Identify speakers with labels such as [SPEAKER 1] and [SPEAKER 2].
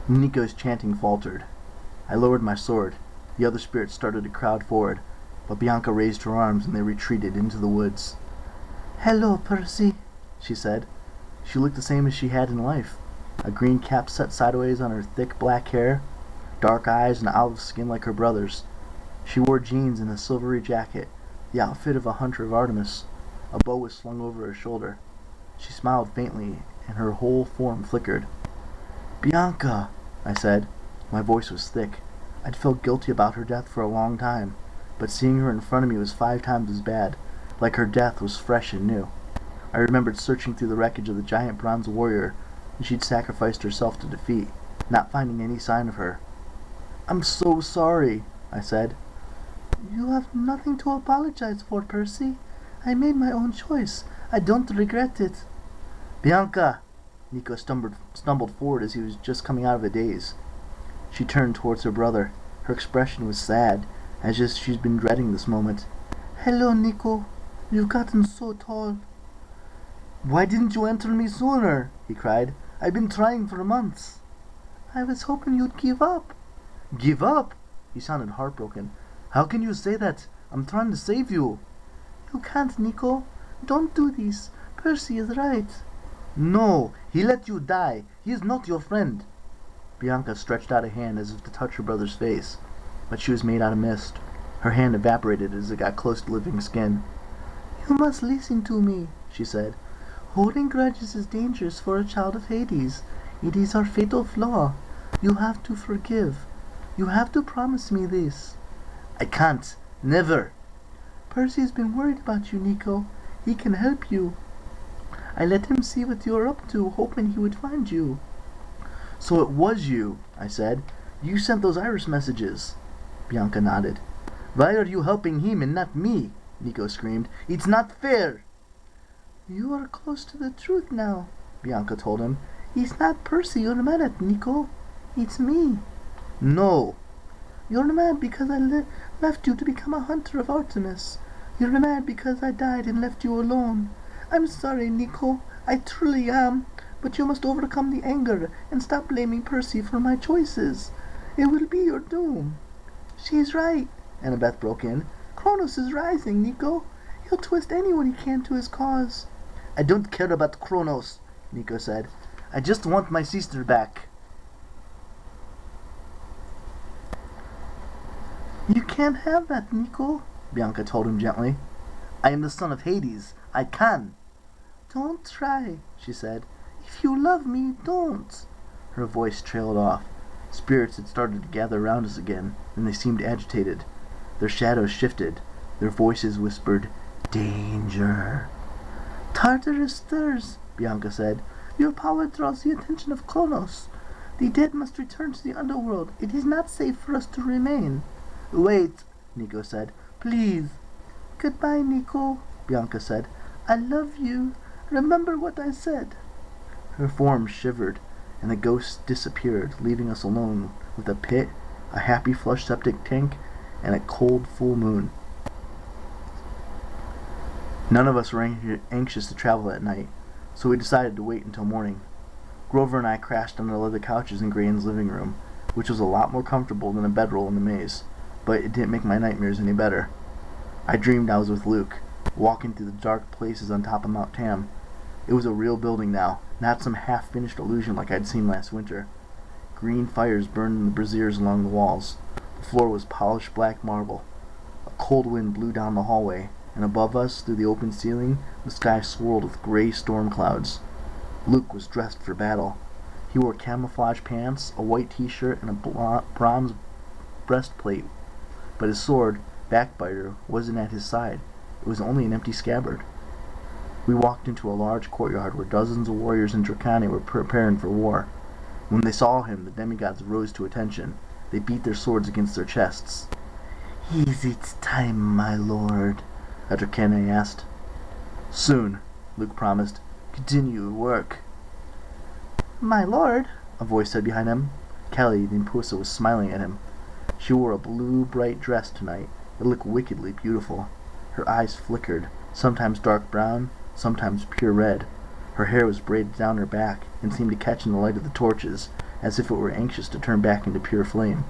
[SPEAKER 1] Nico's chanting faltered. I lowered my sword. The other spirits started to crowd forward, but Bianca raised her arms and they retreated into the woods. "Hello, Percy," she said. She looked the same as she had in life. A green cap set sideways on her thick black hair, dark eyes and olive skin like her brother's. She wore jeans and a silvery jacket, the outfit of a hunter of Artemis. A bow was slung over her shoulder. She smiled faintly, and her whole form flickered. "Bianca," I said. My voice was thick. I'd felt guilty about her death for a long time, but seeing her in front of me was 5 times as bad, like her death was fresh and new. I remembered searching through the wreckage of the giant bronze warrior she'd sacrificed herself to defeat, not finding any sign of her. "I'm so sorry," I said. "You have nothing to apologize for, Percy. I made my own choice. I don't regret it." "Bianca!" Nico stumbled forward as he was just coming out of a daze. She turned towards her brother. Her expression was sad, as if she'd been dreading this moment. "Hello, Nico. You've gotten so tall." "Why didn't you enter me sooner?" he cried. "I've been trying for months." "I was hoping you'd give up." "Give up?" He sounded heartbroken. "How can you say that? I'm trying to save you." "You can't, Nico. Don't do this. Percy is right." "No, he let you die. He is not your friend." Bianca stretched out a hand as if to touch her brother's face, but she was made out of mist. Her hand evaporated as it got close to living skin. "You must listen to me," she said. "Holding grudges is dangerous for a child of Hades. It is our fatal flaw. You have to forgive. You have to promise me this." "I can't. Never." "Percy's been worried about you, Nico. He can help you. I let him see what you're up to, hoping he would find you." "So it was you," I said. "You sent those iris messages." Bianca nodded. "Why are you helping him and not me?" Nico screamed. "It's not fair." "You are close to the truth now," Bianca told him. "It's not Percy you're mad at, Nico. It's me." "No." "You're mad because I left you to become a hunter of Artemis. You're mad because I died and left you alone. I'm sorry, Nico. I truly am. But you must overcome the anger and stop blaming Percy for my choices. It will be your doom." "She's right," Annabeth broke in. "Kronos is rising, Nico. He'll twist anyone he can to his cause." "I don't care about Kronos," Nico said. "I just want my sister back." "You can't have that, Nico," Bianca told him gently. "I am the son of Hades. I can." "Don't try," she said. "If you love me, don't." Her voice trailed off. Spirits had started to gather around us again, and they seemed agitated. Their shadows shifted. Their voices whispered, "Danger." "Tartarus stirs," Bianca said. "Your power draws the attention of Kronos. The dead must return to the underworld. It is not safe for us to remain." "Wait," Nico said. "Please." "Goodbye, Nico," Bianca said. "I love you. Remember what I said." Her form shivered, and the ghost disappeared, leaving us alone with a pit, a happy flush septic tank, and a cold full moon. None of us were anxious to travel at night, so we decided to wait until morning. Grover and I crashed on the leather couches in Grain's living room, which was a lot more comfortable than a bedroll in the maze, but it didn't make my nightmares any better. I dreamed I was with Luke, walking through the dark places on top of Mount Tam. It was a real building now, not some half-finished illusion like I'd seen last winter. Green fires burned in the braziers along the walls. The floor was polished black marble. A cold wind blew down the hallway, and above us, through the open ceiling, the sky swirled with gray storm clouds. Luke was dressed for battle. He wore camouflage pants, a white t-shirt, and a bronze breastplate, but his sword, Backbiter, wasn't at his side. It was only an empty scabbard. We walked into a large courtyard where dozens of warriors in Dracani were preparing for war. When they saw him, the demigods rose to attention. They beat their swords against their chests. "Is it time, my lord?" a Dracani asked. "Soon," Luke promised. "Continue your work." "My lord," a voice said behind him. Kelly, the Impusa, was smiling at him. She wore a blue, bright dress tonight. It looked wickedly beautiful. Her eyes flickered, sometimes dark brown, sometimes pure red. Her hair was braided down her back and seemed to catch in the light of the torches, as if it were anxious to turn back into pure flame.